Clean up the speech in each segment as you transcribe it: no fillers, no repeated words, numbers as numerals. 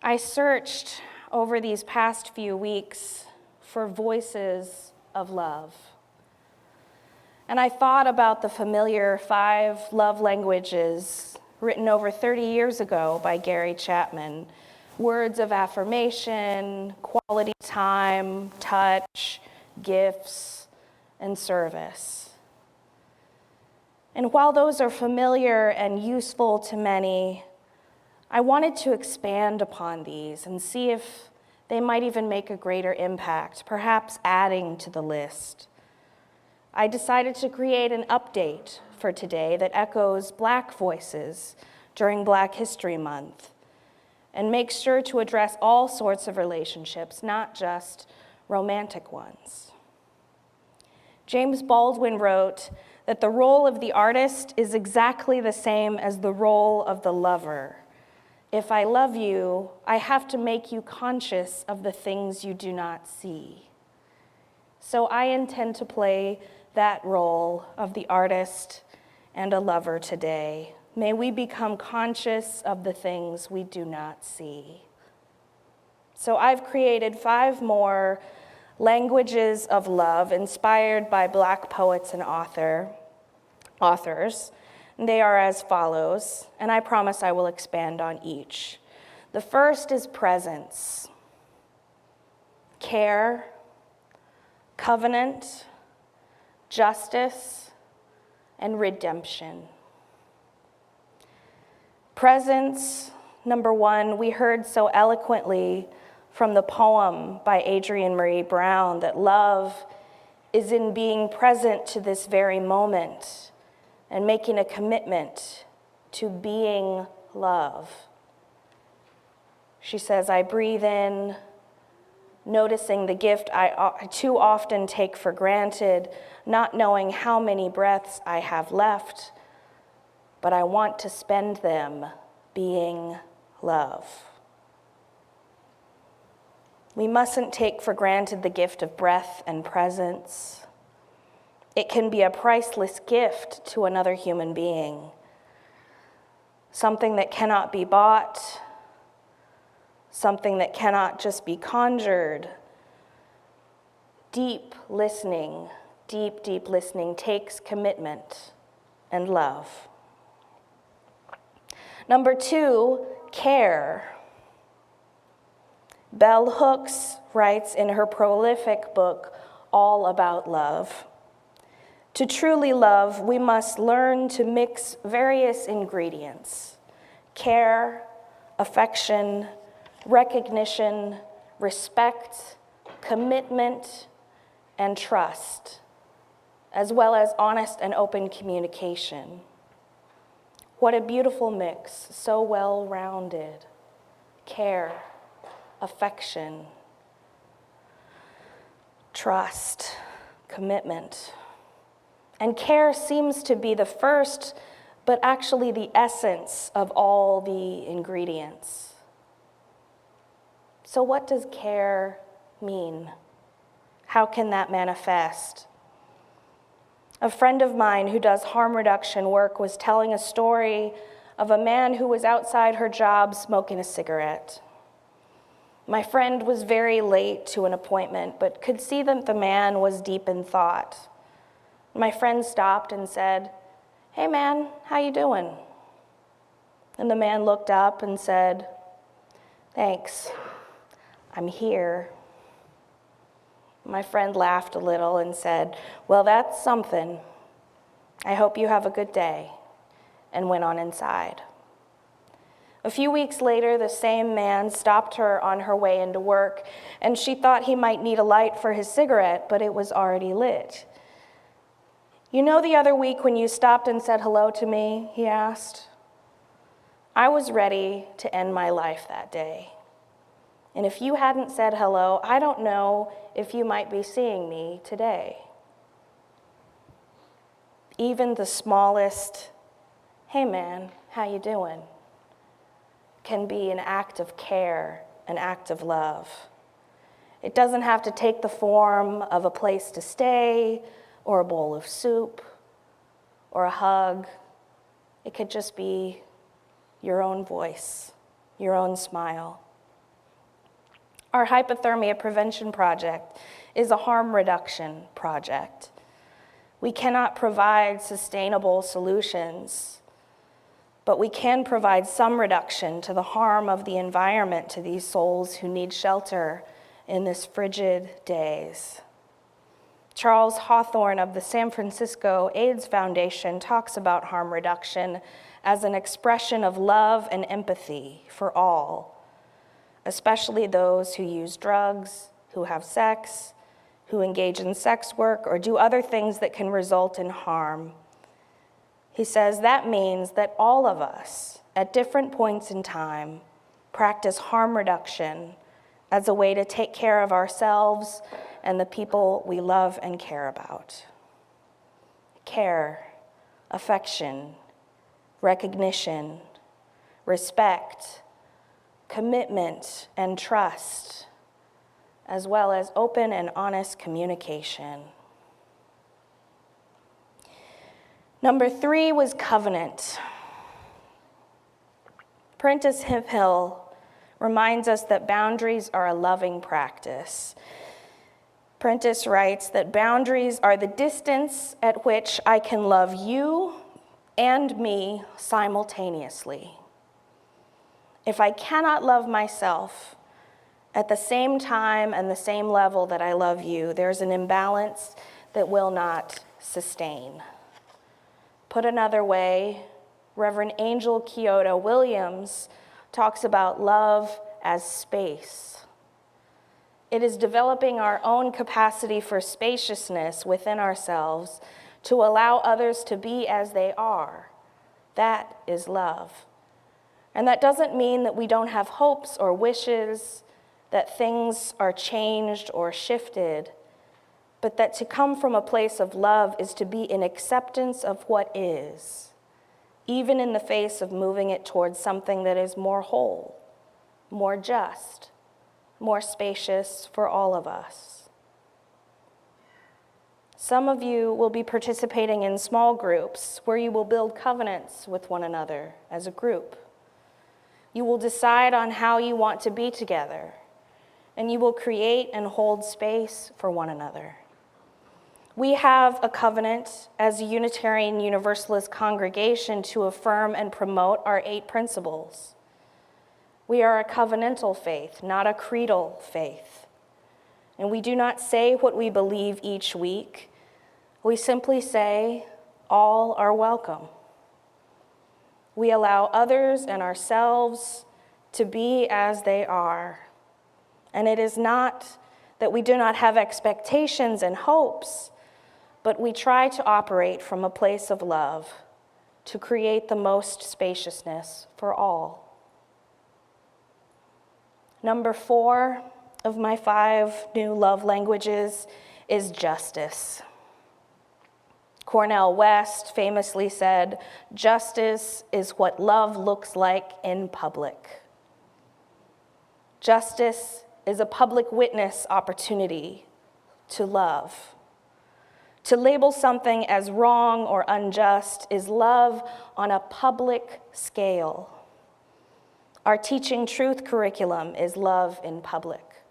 I searched over these past few weeks for voices of love. And I thought about the familiar 5 love languages written over 30 years ago by Gary Chapman. Words of affirmation, quality time, touch, gifts, and service. And while those are familiar and useful to many, I wanted to expand upon these and see if they might even make a greater impact, perhaps adding to the list. I decided to create an update for today that echoes Black voices during Black History Month and makes sure to address all sorts of relationships, not just romantic ones. James Baldwin wrote that the role of the artist is exactly the same as the role of the lover. If I love you, I have to make you conscious of the things you do not see. So I intend to play that role of the artist and a lover today. May we become conscious of the things we do not see. So I've created 5 more languages of love inspired by Black poets and authors. They are as follows, and I promise I will expand on each. The first is presence, care, covenant, justice, and redemption. Presence, number 1, we heard so eloquently from the poem by Adrienne Marie Brown that love is in being present to this very moment and making a commitment to being love. She says, I breathe in, noticing the gift I too often take for granted, not knowing how many breaths I have left, but I want to spend them being love. We mustn't take for granted the gift of breath and presence. It can be a priceless gift to another human being, something that cannot be bought, something that cannot just be conjured. Deep listening takes commitment and love. Number 2, care. Bell Hooks writes in her prolific book, All About Love, to truly love, we must learn to mix various ingredients: care, affection, recognition, respect, commitment, and trust, as well as honest and open communication. What a beautiful mix, so well-rounded. Care, affection, trust, commitment. And care seems to be the first, but actually the essence of all the ingredients. So what does care mean? How can that manifest? A friend of mine who does harm reduction work was telling a story of a man who was outside her job smoking a cigarette. My friend was very late to an appointment, but could see that the man was deep in thought. My friend stopped and said, "Hey man, how you doing?" And the man looked up and said, "Thanks, I'm here." My friend laughed a little and said, "Well, that's something. I hope you have a good day," and went on inside. A few weeks later, the same man stopped her on her way into work, and she thought he might need a light for his cigarette, but it was already lit. "You know the other week when you stopped and said hello to me?" he asked. "I was ready to end my life that day. And if you hadn't said hello, I don't know if you might be seeing me today." Even the smallest, "Hey man, how you doing?" can be an act of care, an act of love. It doesn't have to take the form of a place to stay, or a bowl of soup, or a hug. It could just be your own voice, your own smile, Our hypothermia prevention project is a harm reduction project. We cannot provide sustainable solutions, but we can provide some reduction to the harm of the environment to these souls who need shelter in this frigid days. Charles Hawthorne of the San Francisco AIDS Foundation talks about harm reduction as an expression of love and empathy for all, especially those who use drugs, who have sex, who engage in sex work, or do other things that can result in harm. He says that means that all of us, at different points in time, practice harm reduction as a way to take care of ourselves and the people we love and care about. Care, affection, recognition, respect, commitment, and trust, as well as open and honest communication. Number 3 was covenant. Prentice Hemphill reminds us that boundaries are a loving practice. Prentice writes that boundaries are the distance at which I can love you and me simultaneously. If I cannot love myself at the same time and the same level that I love you, there's an imbalance that will not sustain. Put another way, Reverend Angel Kyoto Williams talks about love as space. It is developing our own capacity for spaciousness within ourselves to allow others to be as they are. That is love. And that doesn't mean that we don't have hopes or wishes, that things are changed or shifted, but that to come from a place of love is to be in acceptance of what is, even in the face of moving it towards something that is more whole, more just, more spacious for all of us. Some of you will be participating in small groups where you will build covenants with one another as a group. You will decide on how you want to be together, and you will create and hold space for one another. We have a covenant as a Unitarian Universalist congregation to affirm and promote our 8 principles. We are a covenantal faith, not a creedal faith. And we do not say what we believe each week. We simply say, all are welcome. We allow others and ourselves to be as they are. And it is not that we do not have expectations and hopes, but we try to operate from a place of love to create the most spaciousness for all. Number 4 of my 5 new love languages is justice. Cornel West famously said, "Justice is what love looks like in public." Justice is a public witness opportunity to love. To label something as wrong or unjust is love on a public scale. Our Teaching Truth curriculum is love in public.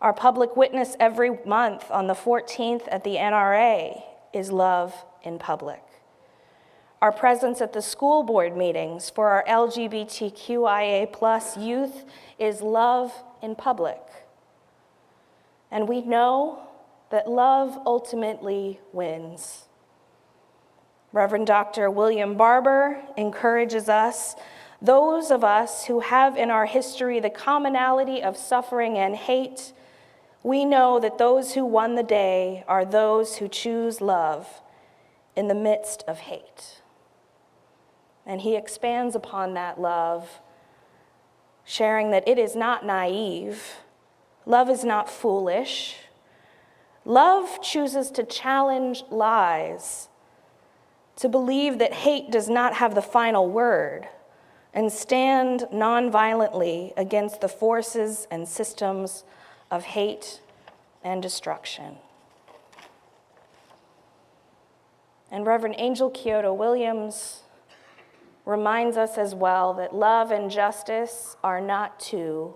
Our public witness every month on the 14th at the NRA is love in public. Our presence at the school board meetings for our LGBTQIA+ youth is love in public. And we know that love ultimately wins. Reverend Dr. William Barber encourages us, those of us who have in our history the commonality of suffering and hate, we know that those who won the day are those who choose love in the midst of hate. And he expands upon that love, sharing that it is not naive, love is not foolish. Love chooses to challenge lies, to believe that hate does not have the final word, and stand nonviolently against the forces and systems of hate and destruction. And Reverend Angel Kyoto Williams reminds us as well that love and justice are not two.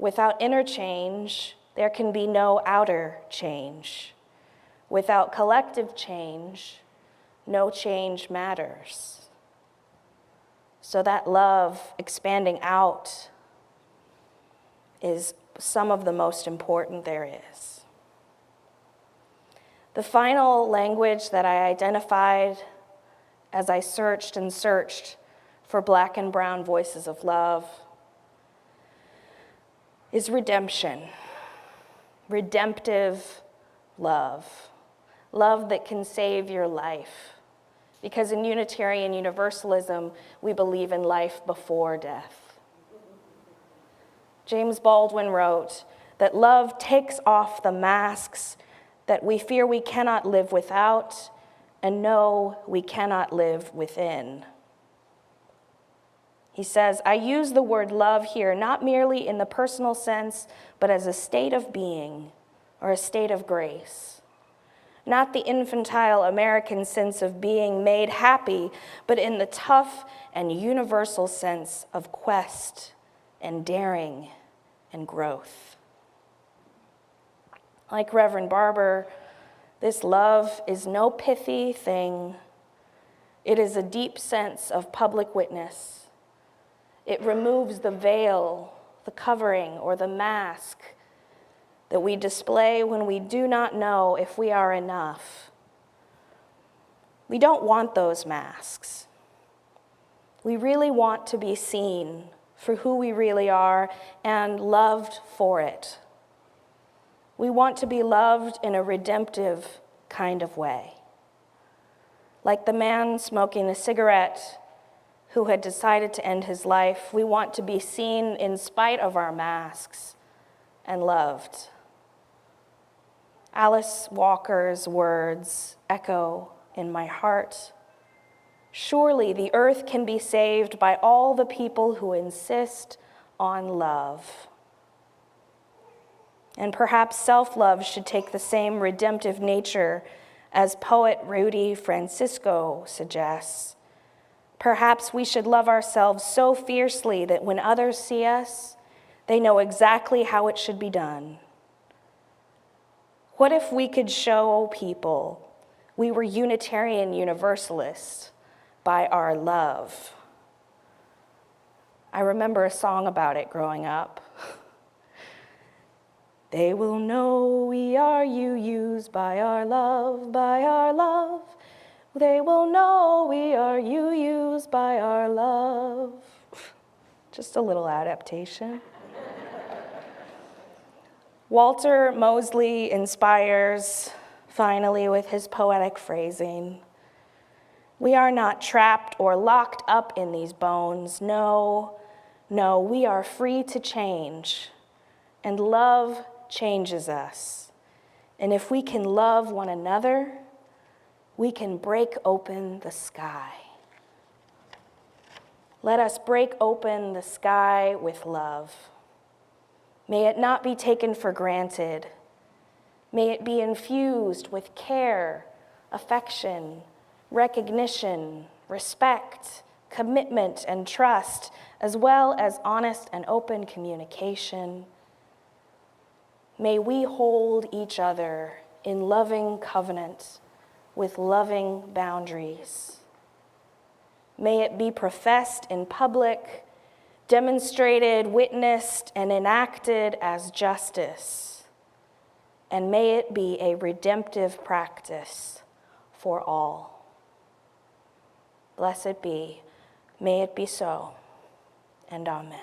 Without inner change, there can be no outer change. Without collective change, no change matters. So that love expanding out is some of the most important there is. The final language that I identified as I searched and searched for Black and brown voices of love is redemption, redemptive love, love that can save your life. Because in Unitarian Universalism, we believe in life before death. James Baldwin wrote that love takes off the masks that we fear we cannot live without and know we cannot live within. He says, I use the word love here not merely in the personal sense, but as a state of being or a state of grace. Not the infantile American sense of being made happy, but in the tough and universal sense of quest and daring and growth. Like Reverend Barber, this love is no pithy thing. It is a deep sense of public witness. It removes the veil, the covering, or the mask that we display when we do not know if we are enough. We don't want those masks. We really want to be seen for who we really are and loved for it. We want to be loved in a redemptive kind of way. Like the man smoking a cigarette who had decided to end his life, we want to be seen in spite of our masks and loved. Alice Walker's words echo in my heart. Surely the earth can be saved by all the people who insist on love. And perhaps self-love should take the same redemptive nature as poet Rudy Francisco suggests. Perhaps we should love ourselves so fiercely that when others see us, they know exactly how it should be done. What if we could show people we were Unitarian Universalists by our love? I remember a song about it growing up. They will know we are UUs by our love, by our love. They will know we are UUs by our love. Just a little adaptation. Walter Mosley inspires, finally, with his poetic phrasing. We are not trapped or locked up in these bones. No, we are free to change. And love changes us. And if we can love one another, we can break open the sky. Let us break open the sky with love. May it not be taken for granted. May it be infused with care, affection, recognition, respect, commitment, and trust, as well as honest and open communication. May we hold each other in loving covenant with loving boundaries. May it be professed in public, demonstrated, witnessed, and enacted as justice. And may it be a redemptive practice for all. Blessed be, may it be so, and amen.